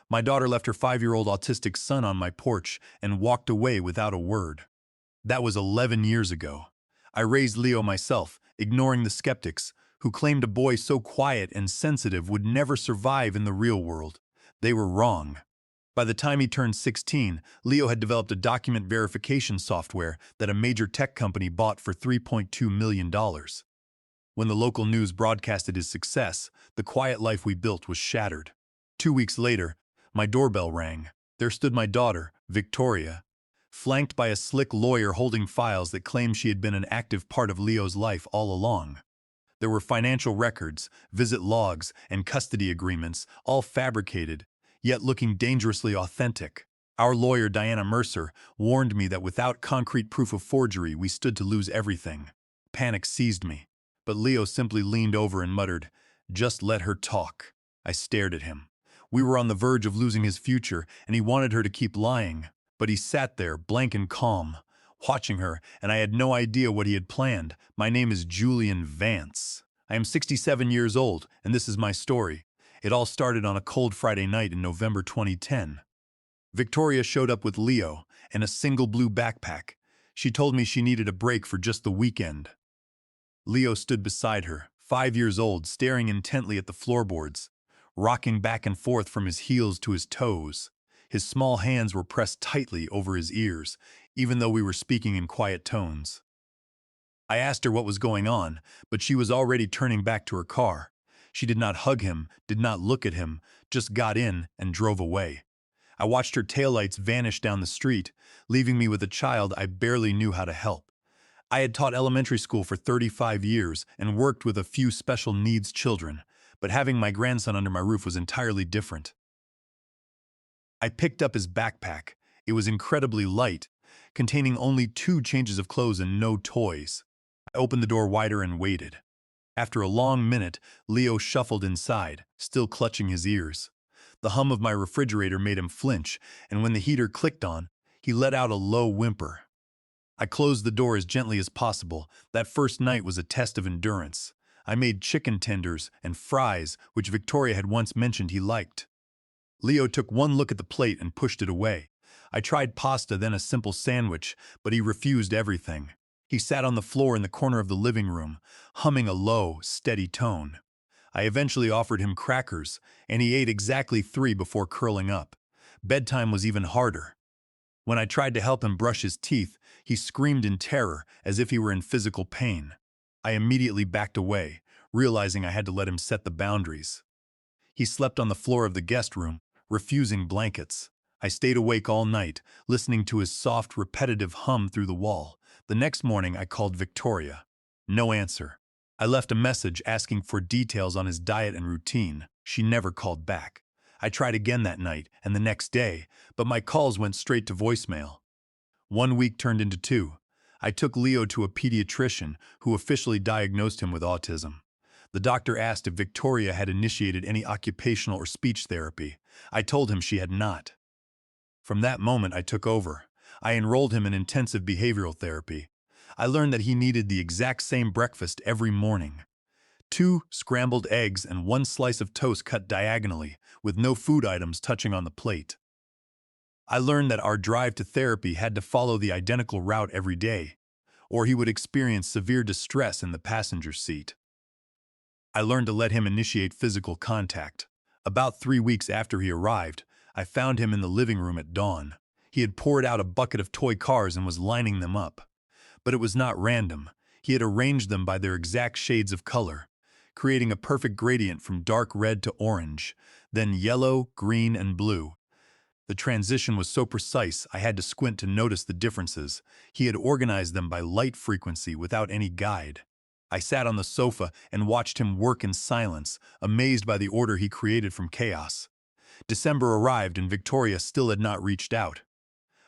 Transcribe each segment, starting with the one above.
My daughter left her 5-year-old autistic son on my porch and walked away without a word. That was 11 years ago. I raised Leo myself, ignoring the skeptics, who claimed a boy so quiet and sensitive would never survive in the real world. They were wrong. By the time he turned 16, Leo had developed a document verification software that a major tech company bought for $3.2 million. When the local news broadcasted his success, the quiet life we built was shattered. 2 weeks later, my doorbell rang. There stood my daughter, Victoria, flanked by a slick lawyer holding files that claimed she had been an active part of Leo's life all along. There were financial records, visit logs, and custody agreements, all fabricated, yet looking dangerously authentic. Our lawyer, Diana Mercer, warned me that without concrete proof of forgery, we stood to lose everything. Panic seized me, but Leo simply leaned over and muttered, "Just let her talk." I stared at him. We were on the verge of losing his future, and he wanted her to keep lying. But he sat there, blank and calm, watching her, and I had no idea what he had planned. My name is Julian Vance. I am 67 years old, and this is my story. It all started on a cold Friday night in November 2010. Victoria showed up with Leo and a single blue backpack. She told me she needed a break for just the weekend. Leo stood beside her, 5 years old, staring intently at the floorboards, rocking back and forth from his heels to his toes. His small hands were pressed tightly over his ears, even though we were speaking in quiet tones. I asked her what was going on, but she was already turning back to her car. She did not hug him, did not look at him, just got in and drove away. I watched her taillights vanish down the street, leaving me with a child I barely knew how to help. I had taught elementary school for 35 years and worked with a few special needs children, but having my grandson under my roof was entirely different. I picked up his backpack. It was incredibly light, containing only 2 changes of clothes and no toys. I opened the door wider and waited. After a long minute, Leo shuffled inside, still clutching his ears. The hum of my refrigerator made him flinch, and when the heater clicked on, he let out a low whimper. I closed the door as gently as possible. That first night was a test of endurance. I made chicken tenders and fries, which Victoria had once mentioned he liked. Leo took one look at the plate and pushed it away. I tried pasta, then a simple sandwich, but he refused everything. He sat on the floor in the corner of the living room, humming a low, steady tone. I eventually offered him crackers, and he ate exactly 3 before curling up. Bedtime was even harder. When I tried to help him brush his teeth, he screamed in terror, as if he were in physical pain. I immediately backed away, realizing I had to let him set the boundaries. He slept on the floor of the guest room, refusing blankets. I stayed awake all night, listening to his soft, repetitive hum through the wall. The next morning, I called Victoria. No answer. I left a message asking for details on his diet and routine. She never called back. I tried again that night and the next day, but my calls went straight to voicemail. 1 week turned into 2. I took Leo to a pediatrician who officially diagnosed him with autism. The doctor asked if Victoria had initiated any occupational or speech therapy. I told him she had not. From that moment, I took over. I enrolled him in intensive behavioral therapy. I learned that he needed the exact same breakfast every morning. 2 scrambled eggs and 1 slice of toast cut diagonally, with no food items touching on the plate. I learned that our drive to therapy had to follow the identical route every day, or he would experience severe distress in the passenger seat. I learned to let him initiate physical contact. About 3 weeks after he arrived, I found him in the living room at dawn. He had poured out a bucket of toy cars and was lining them up. But it was not random. He had arranged them by their exact shades of color, creating a perfect gradient from dark red to orange, then yellow, green, and blue. The transition was so precise I had to squint to notice the differences. He had organized them by light frequency without any guide. I sat on the sofa and watched him work in silence, amazed by the order he created from chaos. December arrived and Victoria still had not reached out.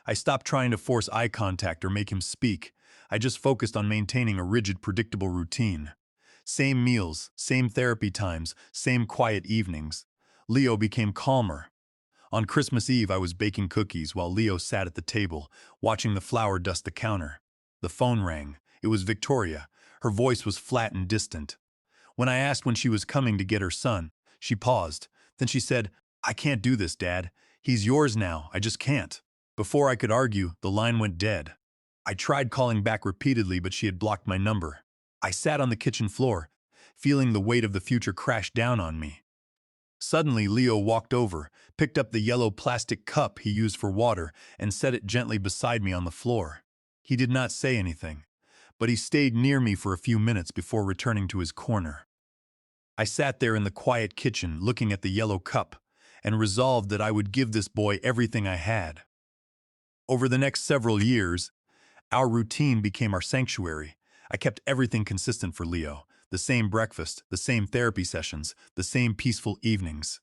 I stopped trying to force eye contact or make him speak. I just focused on maintaining a rigid, predictable routine. Same meals, same therapy times, same quiet evenings. Leo became calmer. On Christmas Eve, I was baking cookies while Leo sat at the table, watching the flour dust the counter. The phone rang. It was Victoria. Her voice was flat and distant. When I asked when she was coming to get her son, she paused. Then she said, "I can't do this, Dad. He's yours now. I just can't." Before I could argue, the line went dead. I tried calling back repeatedly, but she had blocked my number. I sat on the kitchen floor, feeling the weight of the future crash down on me. Suddenly, Leo walked over, picked up the yellow plastic cup he used for water, and set it gently beside me on the floor. He did not say anything, but he stayed near me for a few minutes before returning to his corner. I sat there in the quiet kitchen, looking at the yellow cup, and resolved that I would give this boy everything I had. Over the next several years, our routine became our sanctuary. I kept everything consistent for Leo: the same breakfast, the same therapy sessions, the same peaceful evenings.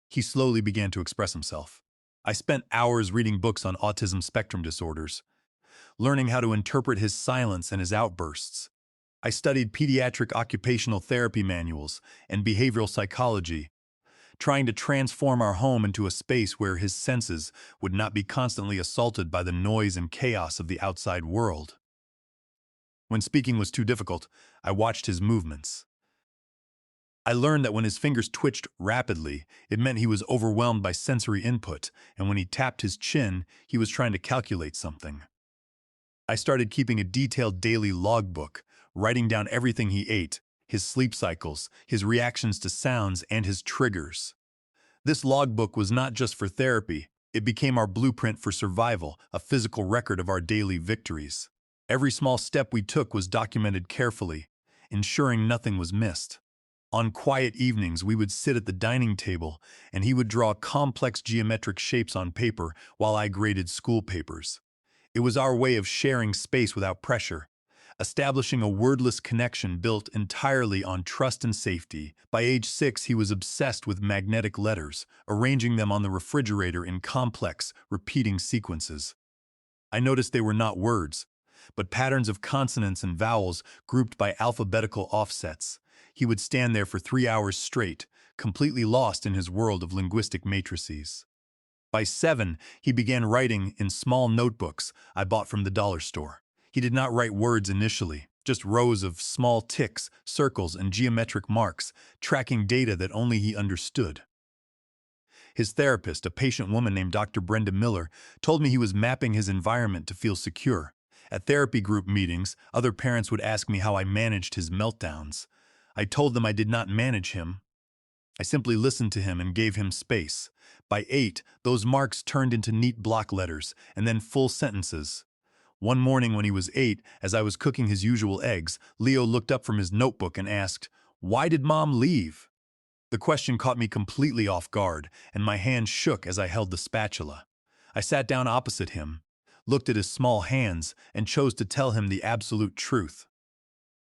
He slowly began to express himself. I spent hours reading books on autism spectrum disorders, learning how to interpret his silence and his outbursts. I studied pediatric occupational therapy manuals and behavioral psychology, trying to transform our home into a space where his senses would not be constantly assaulted by the noise and chaos of the outside world. When speaking was too difficult, I watched his movements. I learned that when his fingers twitched rapidly, it meant he was overwhelmed by sensory input, and when he tapped his chin, he was trying to calculate something. I started keeping a detailed daily logbook, writing down everything he ate, his sleep cycles, his reactions to sounds, and his triggers. This logbook was not just for therapy, it became our blueprint for survival, a physical record of our daily victories. Every small step we took was documented carefully, ensuring nothing was missed. On quiet evenings, we would sit at the dining table, and he would draw complex geometric shapes on paper while I graded school papers. It was our way of sharing space without pressure, establishing a wordless connection built entirely on trust and safety. By age 6, he was obsessed with magnetic letters, arranging them on the refrigerator in complex, repeating sequences. I noticed they were not words, but patterns of consonants and vowels grouped by alphabetical offsets. He would stand there for 3 hours straight, completely lost in his world of linguistic matrices. By 7, he began writing in small notebooks I bought from the dollar store. He did not write words initially, just rows of small ticks, circles, and geometric marks, tracking data that only he understood. His therapist, a patient woman named Dr. Brenda Miller, told me he was mapping his environment to feel secure. At therapy group meetings, other parents would ask me how I managed his meltdowns. I told them I did not manage him. I simply listened to him and gave him space. By 8, those marks turned into neat block letters and then full sentences. One morning when he was 8, as I was cooking his usual eggs, Leo looked up from his notebook and asked, "Why did Mom leave?" The question caught me completely off guard, and my hand shook as I held the spatula. I sat down opposite him, looked at his small hands, and chose to tell him the absolute truth.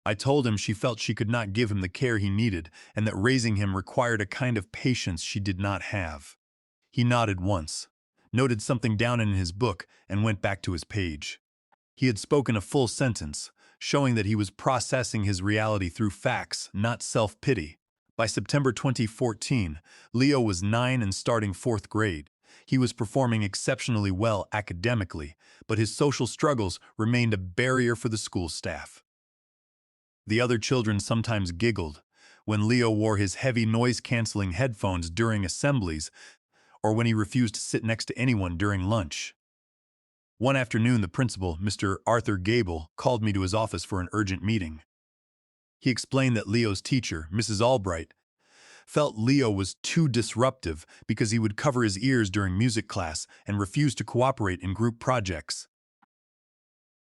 I told him she felt she could not give him the care he needed, and that raising him required a kind of patience she did not have. He nodded once, noted something down in his book, and went back to his page. He had spoken a full sentence, showing that he was processing his reality through facts, not self-pity. By September 2014, Leo was 9 and starting 4th grade. He was performing exceptionally well academically, but his social struggles remained a barrier for the school staff. The other children sometimes giggled when Leo wore his heavy noise-canceling headphones during assemblies or when he refused to sit next to anyone during lunch. One afternoon, the principal, Mr. Arthur Gable, called me to his office for an urgent meeting. He explained that Leo's teacher, Mrs. Albright, felt Leo was too disruptive because he would cover his ears during music class and refused to cooperate in group projects.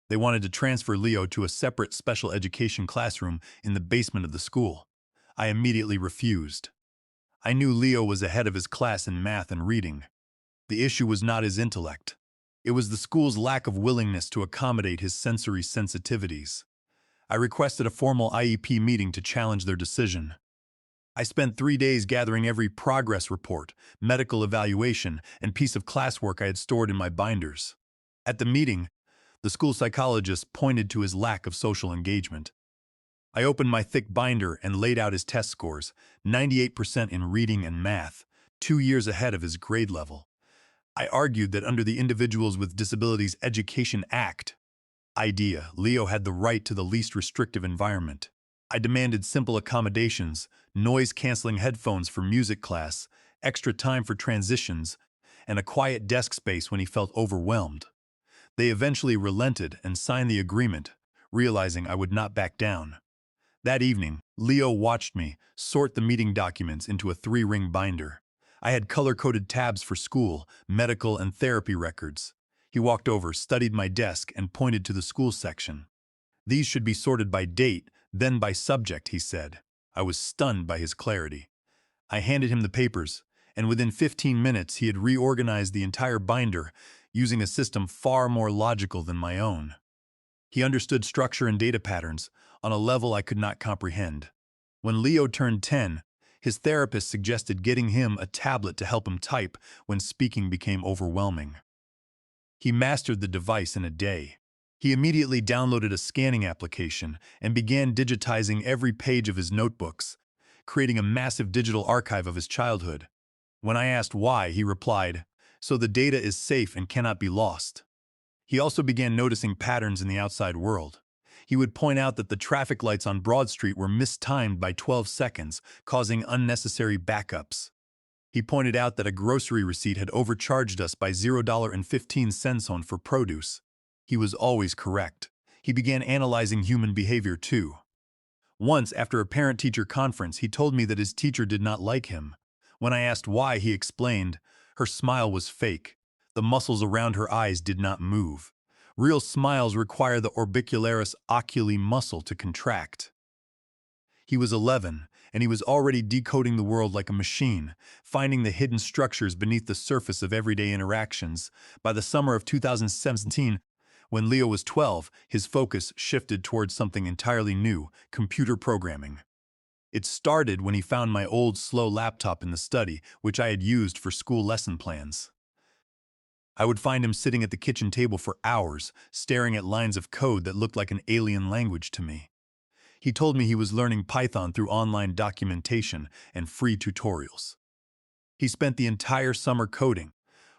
They wanted to transfer Leo to a separate special education classroom in the basement of the school. I immediately refused. I knew Leo was ahead of his class in math and reading. The issue was not his intellect. It was the school's lack of willingness to accommodate his sensory sensitivities. I requested a formal IEP meeting to challenge their decision. I spent 3 days gathering every progress report, medical evaluation, and piece of classwork I had stored in my binders. At the meeting, the school psychologist pointed to his lack of social engagement. I opened my thick binder and laid out his test scores, 98% in reading and math, 2 years ahead of his grade level. I argued that under the Individuals with Disabilities Education Act, IDEA, Leo had the right to the least restrictive environment. I demanded simple accommodations, noise-canceling headphones for music class, extra time for transitions, and a quiet desk space when he felt overwhelmed. They eventually relented and signed the agreement, realizing I would not back down. That evening, Leo watched me sort the meeting documents into a 3-ring binder. I had color-coded tabs for school, medical, and therapy records. He walked over, studied my desk, and pointed to the school section. These should be sorted by date, then by subject, he said. I was stunned by his clarity. I handed him the papers, and within 15 minutes he had reorganized the entire binder using a system far more logical than my own. He understood structure and data patterns on a level I could not comprehend. When Leo turned 10, his therapist suggested getting him a tablet to help him type when speaking became overwhelming. He mastered the device in a day. He immediately downloaded a scanning application and began digitizing every page of his notebooks, creating a massive digital archive of his childhood. When I asked why, he replied, "So the data is safe and cannot be lost." He also began noticing patterns in the outside world. He would point out that the traffic lights on Broad Street were mistimed by 12 seconds, causing unnecessary backups. He pointed out that a grocery receipt had overcharged us by $0.15 on for produce. He was always correct. He began analyzing human behavior too. Once, after a parent-teacher conference, he told me that his teacher did not like him. When I asked why, he explained, her smile was fake. The muscles around her eyes did not move. Real smiles require the orbicularis oculi muscle to contract. He was 11, and he was already decoding the world like a machine, finding the hidden structures beneath the surface of everyday interactions. By the summer of 2017, when Leo was 12, his focus shifted towards something entirely new, computer programming. It started when he found my old, slow laptop in the study, which I had used for school lesson plans. I would find him sitting at the kitchen table for hours, staring at lines of code that looked like an alien language to me. He told me he was learning Python through online documentation and free tutorials. He spent the entire summer coding.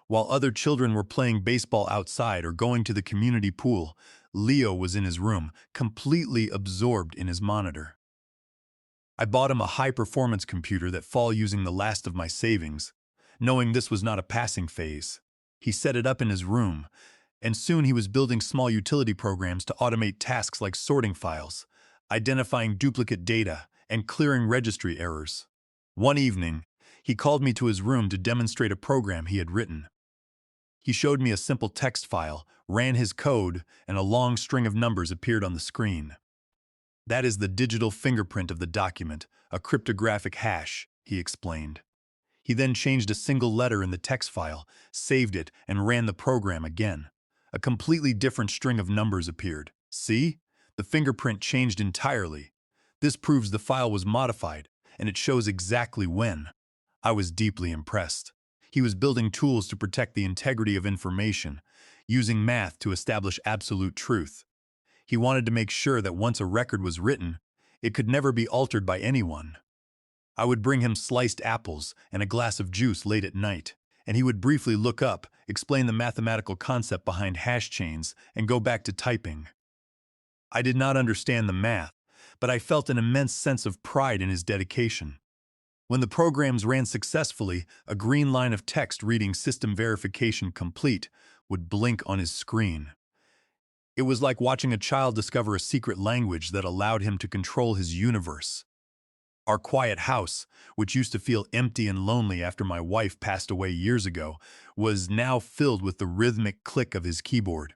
While other children were playing baseball outside or going to the community pool, Leo was in his room, completely absorbed in his monitor. I bought him a high-performance computer that fall using the last of my savings, knowing this was not a passing phase. He set it up in his room, and soon he was building small utility programs to automate tasks like sorting files, identifying duplicate data, and clearing registry errors. One evening, he called me to his room to demonstrate a program he had written. He showed me a simple text file, ran his code, and a long string of numbers appeared on the screen. "That is the digital fingerprint of the document, a cryptographic hash," he explained. He then changed a single letter in the text file, saved it, and ran the program again. A completely different string of numbers appeared. "See? The fingerprint changed entirely. This proves the file was modified, and it shows exactly when." I was deeply impressed. He was building tools to protect the integrity of information, using math to establish absolute truth. He wanted to make sure that once a record was written, it could never be altered by anyone. I would bring him sliced apples and a glass of juice late at night, and he would briefly look up, explain the mathematical concept behind hash chains, and go back to typing. I did not understand the math, but I felt an immense sense of pride in his dedication. When the programs ran successfully, a green line of text reading "System Verification Complete" would blink on his screen. It was like watching a child discover a secret language that allowed him to control his universe. Our quiet house, which used to feel empty and lonely after my wife passed away years ago, was now filled with the rhythmic click of his keyboard.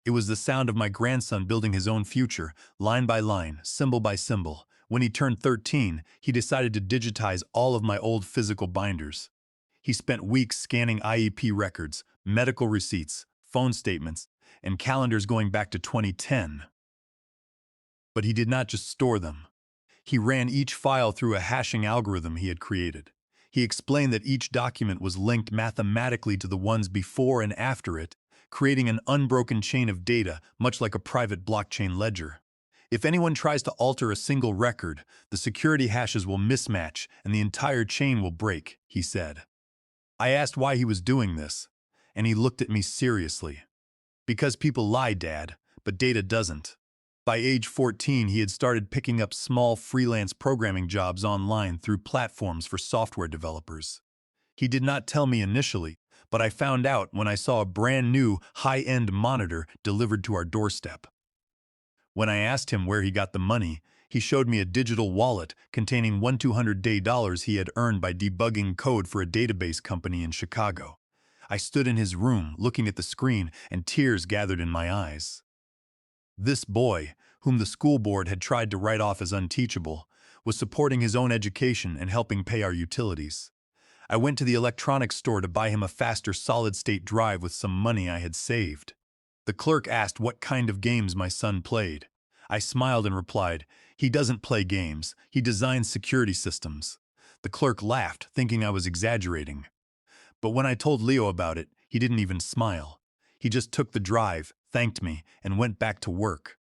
It was the sound of my grandson building his own future, line by line, symbol by symbol. When he turned 13, he decided to digitize all of my old physical binders. He spent weeks scanning IEP records, medical receipts, phone statements, and calendars going back to 2010. But he did not just store them. He ran each file through a hashing algorithm he had created. He explained that each document was linked mathematically to the ones before and after it, creating an unbroken chain of data, much like a private blockchain ledger. If anyone tries to alter a single record, the security hashes will mismatch and the entire chain will break, he said. I asked why he was doing this, and he looked at me seriously. "Because people lie, Dad, but data doesn't." By age 14, he had started picking up small freelance programming jobs online through platforms for software developers. He did not tell me initially, but I found out when I saw a brand new, high-end monitor delivered to our doorstep. When I asked him where he got the money, he showed me a digital wallet containing $1,200 he had earned by debugging code for a database company in Chicago. I stood in his room, looking at the screen, and tears gathered in my eyes. This boy, whom the school board had tried to write off as unteachable, was supporting his own education and helping pay our utilities. I went to the electronics store to buy him a faster solid-state drive with some money I had saved. The clerk asked what kind of games my son played. I smiled and replied, "He doesn't play games, he designs security systems." The clerk laughed, thinking I was exaggerating. But when I told Leo about it, he didn't even smile. He just took the drive, thanked me, and went back to work.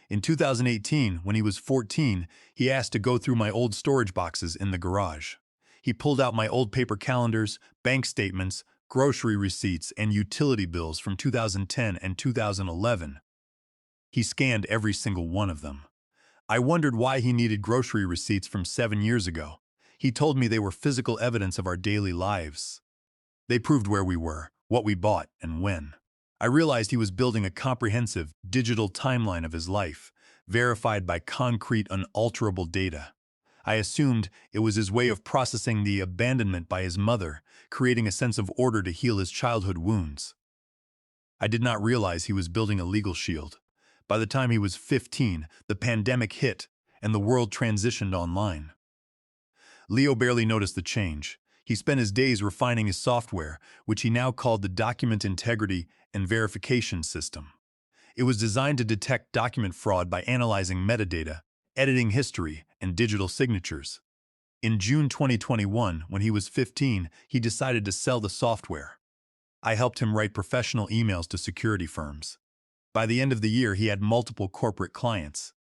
In 2018, when he was 14, he asked to go through my old storage boxes in the garage. He pulled out my old paper calendars, bank statements, grocery receipts, and utility bills from 2010 and 2011. He scanned every single one of them. I wondered why he needed grocery receipts from 7 years ago. He told me they were physical evidence of our daily lives. They proved where we were, what we bought, and when. I realized he was building a comprehensive, digital timeline of his life, verified by concrete, unalterable data. I assumed it was his way of processing the abandonment by his mother, creating a sense of order to heal his childhood wounds. I did not realize he was building a legal shield. By the time he was 15, the pandemic hit, and the world transitioned online. Leo barely noticed the change. He spent his days refining his software, which he now called the Document Integrity and Verification System. It was designed to detect document fraud by analyzing metadata, editing history, and digital signatures. In June 2021, when he was 15, he decided to sell the software. I helped him write professional emails to security firms. By the end of the year, he had multiple corporate clients.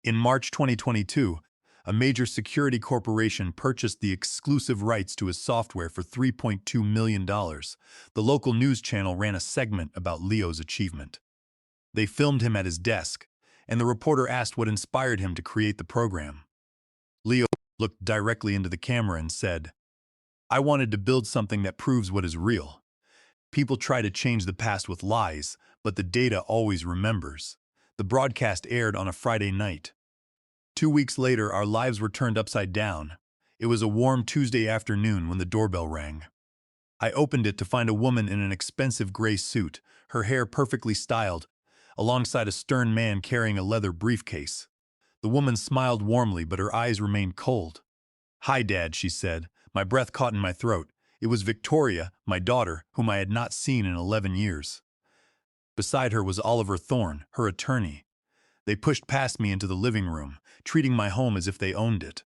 In March 2022, a major security corporation purchased the exclusive rights to his software for $3.2 million. The local news channel ran a segment about Leo's achievement. They filmed him at his desk, and the reporter asked what inspired him to create the program. Leo looked directly into the camera and said, "I wanted to build something that proves what is real. People try to change the past with lies, but the data always remembers." The broadcast aired on a Friday night. 2 weeks later, our lives were turned upside down. It was a warm Tuesday afternoon when the doorbell rang. I opened it to find a woman in an expensive gray suit, her hair perfectly styled, alongside a stern man carrying a leather briefcase. The woman smiled warmly, but her eyes remained cold. "Hi, Dad," she said. My breath caught in my throat. It was Victoria, my daughter, whom I had not seen in 11 years. Beside her was Oliver Thorne, her attorney. They pushed past me into the living room, treating my home as if they owned it.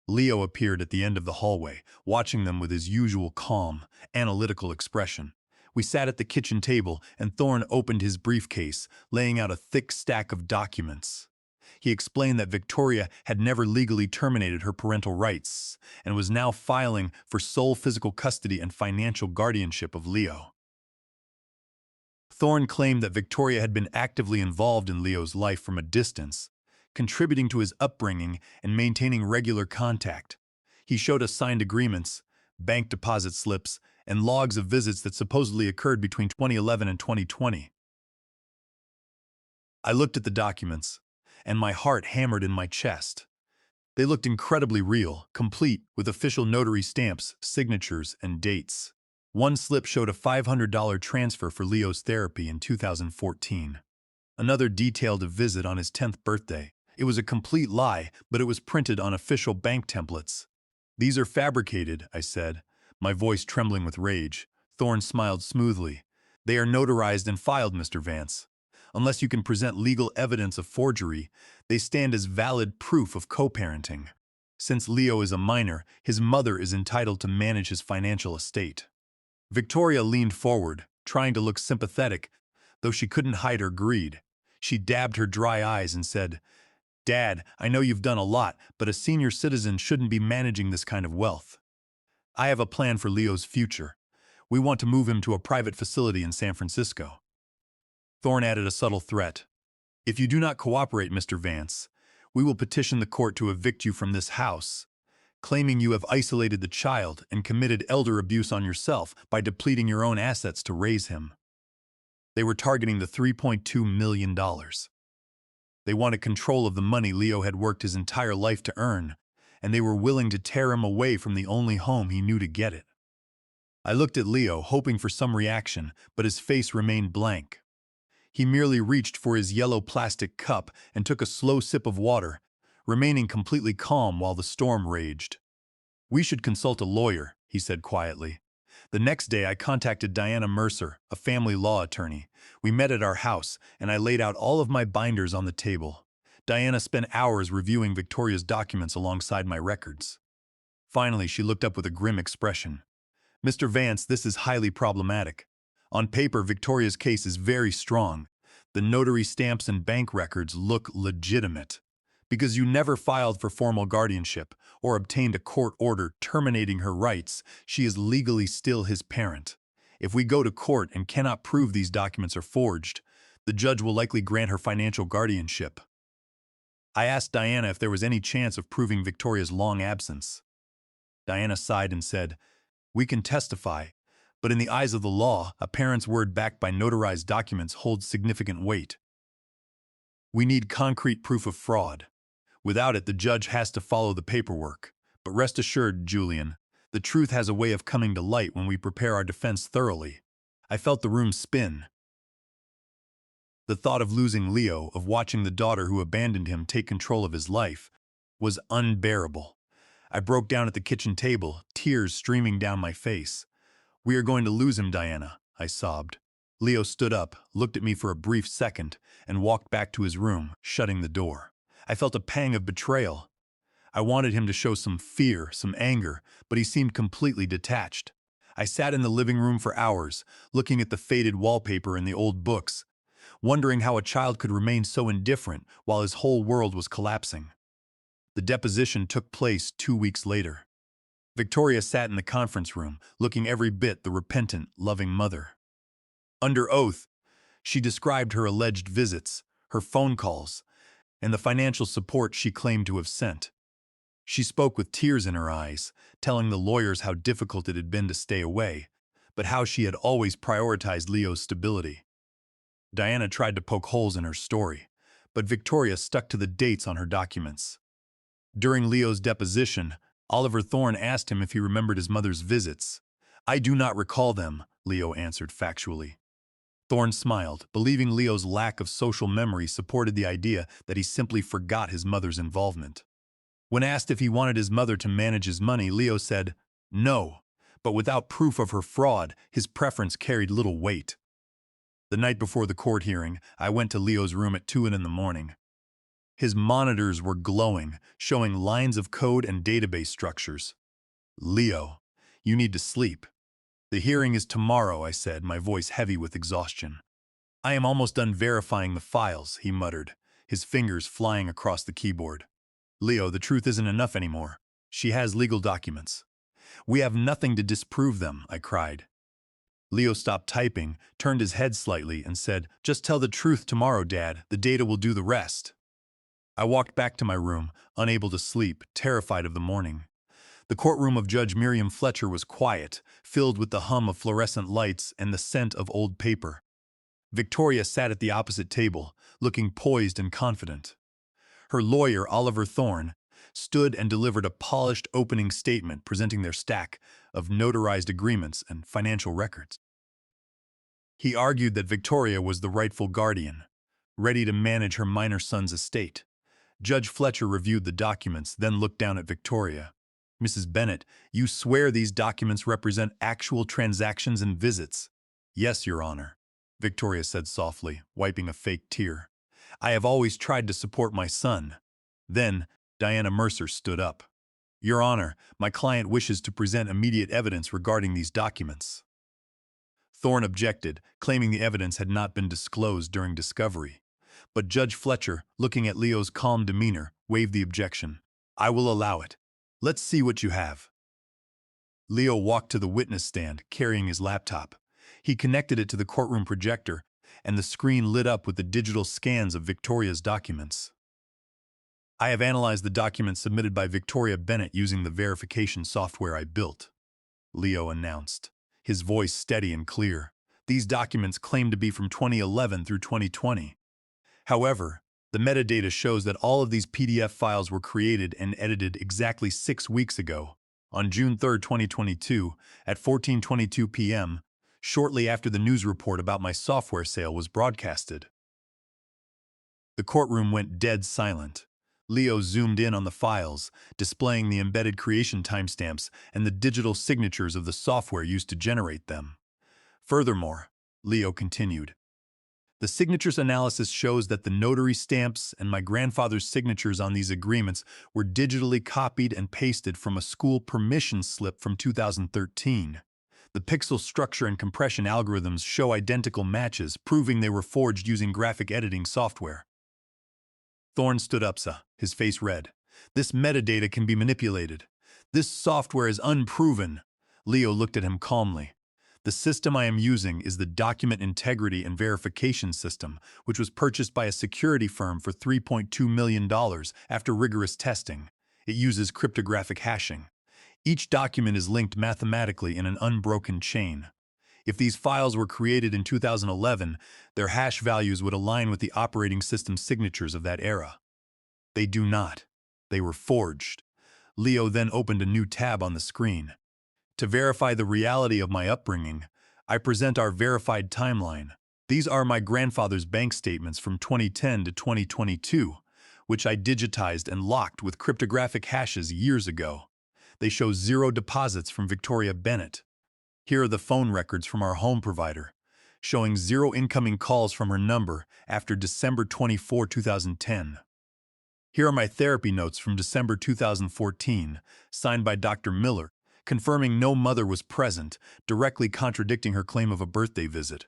Leo appeared at the end of the hallway, watching them with his usual calm, analytical expression. We sat at the kitchen table, and Thorne opened his briefcase, laying out a thick stack of documents. He explained that Victoria had never legally terminated her parental rights and was now filing for sole physical custody and financial guardianship of Leo. Thorne claimed that Victoria had been actively involved in Leo's life from a distance, contributing to his upbringing and maintaining regular contact. He showed us signed agreements, bank deposit slips, and logs of visits that supposedly occurred between 2011 and 2020. I looked at the documents, and my heart hammered in my chest. They looked incredibly real, complete, with official notary stamps, signatures, and dates. One slip showed a $500 transfer for Leo's therapy in 2014. Another detailed a visit on his 10th birthday. It was a complete lie, but it was printed on official bank templates. "These are fabricated," I said, my voice trembling with rage. Thorne smiled smoothly. "They are notarized and filed, Mr. Vance. Unless you can present legal evidence of forgery, they stand as valid proof of co-parenting. Since Leo is a minor, his mother is entitled to manage his financial estate." Victoria leaned forward, trying to look sympathetic, though she couldn't hide her greed. She dabbed her dry eyes and said, "Dad, I know you've done a lot, but a senior citizen shouldn't be managing this kind of wealth. I have a plan for Leo's future. We want to move him to a private facility in San Francisco." Thorne added a subtle threat. "If you do not cooperate, Mr. Vance, we will petition the court to evict you from this house." claiming you have isolated the child and committed elder abuse on yourself by depleting your own assets to raise him. They were targeting the $3.2 million. They wanted control of the money Leo had worked his entire life to earn, and they were willing to tear him away from the only home he knew to get it. I looked at Leo, hoping for some reaction, but his face remained blank. He merely reached for his yellow plastic cup and took a slow sip of water, remaining completely calm while the storm raged. "We should consult a lawyer," he said quietly. The next day, I contacted Diana Mercer, a family law attorney. We met at our house, and I laid out all of my binders on the table. Diana spent hours reviewing Victoria's documents alongside my records. Finally, she looked up with a grim expression. "Mr. Vance, this is highly problematic. On paper, Victoria's case is very strong. The notary stamps and bank records look legitimate. Because you never filed for formal guardianship or obtained a court order terminating her rights, she is legally still his parent. If we go to court and cannot prove these documents are forged, the judge will likely grant her financial guardianship." I asked Diana if there was any chance of proving Victoria's long absence. Diana sighed and said, "We can testify, but in the eyes of the law, a parent's word backed by notarized documents holds significant weight. We need concrete proof of fraud. Without it, the judge has to follow the paperwork. But rest assured, Julian, the truth has a way of coming to light when we prepare our defense thoroughly." I felt the room spin. The thought of losing Leo, of watching the daughter who abandoned him take control of his life, was unbearable. I broke down at the kitchen table, tears streaming down my face. "We are going to lose him, Diana," I sobbed. Leo stood up, looked at me for a brief second, and walked back to his room, shutting the door. I felt a pang of betrayal. I wanted him to show some fear, some anger, but he seemed completely detached. I sat in the living room for hours, looking at the faded wallpaper and the old books, wondering how a child could remain so indifferent while his whole world was collapsing. The deposition took place 2 weeks later. Victoria sat in the conference room, looking every bit the repentant, loving mother. Under oath, she described her alleged visits, her phone calls, and the financial support she claimed to have sent. She spoke with tears in her eyes, telling the lawyers how difficult it had been to stay away, but how she had always prioritized Leo's stability. Diana tried to poke holes in her story, but Victoria stuck to the dates on her documents. During Leo's deposition, Oliver Thorne asked him if he remembered his mother's visits. "I do not recall them," Leo answered factually. Thorne smiled, believing Leo's lack of social memory supported the idea that he simply forgot his mother's involvement. When asked if he wanted his mother to manage his money, Leo said, "No," but without proof of her fraud, his preference carried little weight. The night before the court hearing, I went to Leo's room at 2 in the morning. His monitors were glowing, showing lines of code and database structures. "Leo, you need to sleep. The hearing is tomorrow," I said, my voice heavy with exhaustion. "I am almost done verifying the files," he muttered, his fingers flying across the keyboard. "Leo, the truth isn't enough anymore. She has legal documents." "We have nothing to disprove them," I cried. Leo stopped typing, turned his head slightly, and said, "Just tell the truth tomorrow, Dad. The data will do the rest." I walked back to my room, unable to sleep, terrified of the morning. The courtroom of Judge Miriam Fletcher was quiet, filled with the hum of fluorescent lights and the scent of old paper. Victoria sat at the opposite table, looking poised and confident. Her lawyer, Oliver Thorne, stood and delivered a polished opening statement presenting their stack of notarized agreements and financial records. He argued that Victoria was the rightful guardian, ready to manage her minor son's estate. Judge Fletcher reviewed the documents, then looked down at Victoria. "Mrs. Bennett, you swear these documents represent actual transactions and visits?" "Yes, Your Honor," Victoria said softly, wiping a fake tear. "I have always tried to support my son." Then, Diana Mercer stood up. "Your Honor, my client wishes to present immediate evidence regarding these documents." Thorne objected, claiming the evidence had not been disclosed during discovery. But Judge Fletcher, looking at Leo's calm demeanor, waived the objection. "I will allow it. Let's see what you have." Leo walked to the witness stand, carrying his laptop. He connected it to the courtroom projector, and the screen lit up with the digital scans of Victoria's documents. I have analyzed the documents submitted by Victoria Bennett using the verification software I built, Leo announced, his voice steady and clear. These documents claim to be from 2011 through 2020. However, the metadata shows that all of these PDF files were created and edited exactly 6 weeks ago, on June 3, 2022, at 14:22 p.m., shortly after the news report about my software sale was broadcasted. The courtroom went dead silent. Leo zoomed in on the files, displaying the embedded creation timestamps and the digital signatures of the software used to generate them. Furthermore, Leo continued, the signatures analysis shows that the notary stamps and my grandfather's signatures on these agreements were digitally copied and pasted from a school permission slip from 2013. The pixel structure and compression algorithms show identical matches, proving they were forged using graphic editing software. Thorne stood up, his face red. This metadata can be manipulated. This software is unproven. Leo looked at him calmly. The system I am using is the Document Integrity and Verification System, which was purchased by a security firm for $3.2 million after rigorous testing. It uses cryptographic hashing. Each document is linked mathematically in an unbroken chain. If these files were created in 2011, their hash values would align with the operating system signatures of that era. They do not. They were forged. Leo then opened a new tab on the screen. To verify the reality of my upbringing, I present our verified timeline. These are my grandfather's bank statements from 2010 to 2022, which I digitized and locked with cryptographic hashes years ago. They show 0 deposits from Victoria Bennett. Here are the phone records from our home provider, showing 0 incoming calls from her number after December 24, 2010. Here are my therapy notes from December 2014, signed by Dr. Miller, confirming no mother was present, directly contradicting her claim of a birthday visit.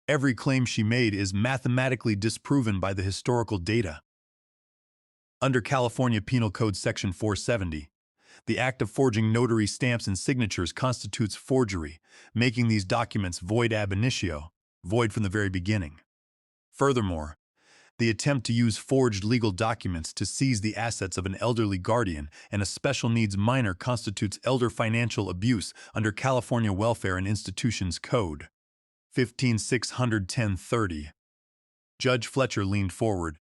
Every claim she made is mathematically disproven by the historical data. Under California Penal Code Section 470, the act of forging notary stamps and signatures constitutes forgery, making these documents void ab initio, void from the very beginning. Furthermore, the attempt to use forged legal documents to seize the assets of an elderly guardian and a special needs minor constitutes elder financial abuse under California Welfare and Institutions Code 15610-30. Judge Fletcher leaned forward,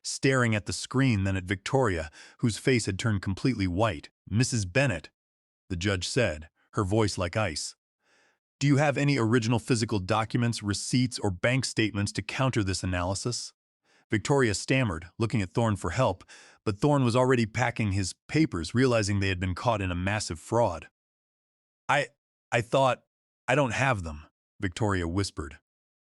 staring at the screen, then at Victoria, whose face had turned completely white. Mrs. Bennett, the judge said, her voice like ice. Do you have any original physical documents, receipts, or bank statements to counter this analysis? Victoria stammered, looking at Thorne for help, but Thorne was already packing his papers, realizing they had been caught in a massive fraud. I thought, I don't have them, Victoria whispered.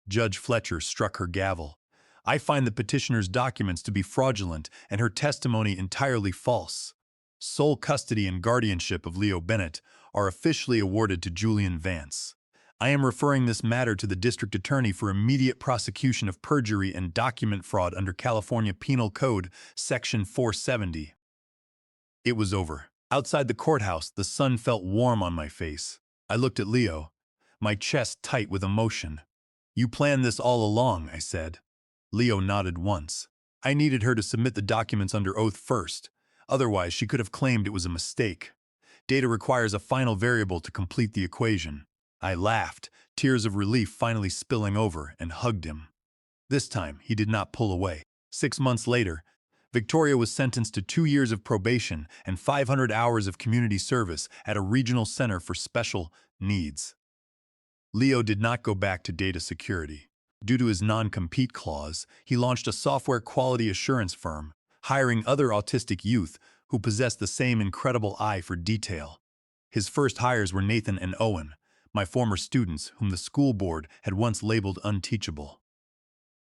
Judge Fletcher struck her gavel. I find the petitioner's documents to be fraudulent and her testimony entirely false. Sole custody and guardianship of Leo Bennett are officially awarded to Julian Vance. I am referring this matter to the district attorney for immediate prosecution of perjury and document fraud under California Penal Code Section 470. It was over. Outside the courthouse, the sun felt warm on my face. I looked at Leo, my chest tight with emotion. You planned this all along, I said. Leo nodded once. I needed her to submit the documents under oath first. Otherwise, she could have claimed it was a mistake. Data requires a final variable to complete the equation. I laughed, tears of relief finally spilling over, and hugged him. This time, he did not pull away. 6 months later, Victoria was sentenced to 2 years of probation and 500 hours of community service at a regional center for special needs. Leo did not go back to data security. Due to his non-compete clause, he launched a software quality assurance firm, hiring other autistic youth who possessed the same incredible eye for detail. His first hires were Nathan and Owen, my former students whom the school board had once labeled unteachable.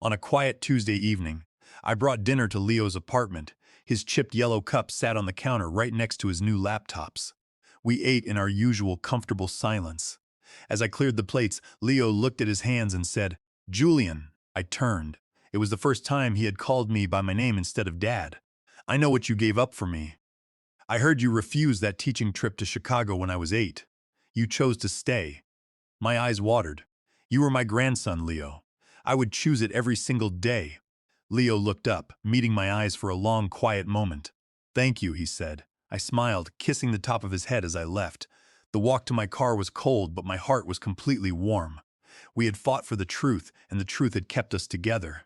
On a quiet Tuesday evening, I brought dinner to Leo's apartment. His chipped yellow cup sat on the counter right next to his new laptops. We ate in our usual comfortable silence. As I cleared the plates, Leo looked at his hands and said, Julian. I turned. It was the first time he had called me by my name instead of Dad. I know what you gave up for me. I heard you refuse that teaching trip to Chicago when I was 8. You chose to stay. My eyes watered. You were my grandson, Leo. I would choose it every single day. Leo looked up, meeting my eyes for a long, quiet moment. "Thank you," he said. I smiled, kissing the top of his head as I left. The walk to my car was cold, but my heart was completely warm. We had fought for the truth, and the truth had kept us together.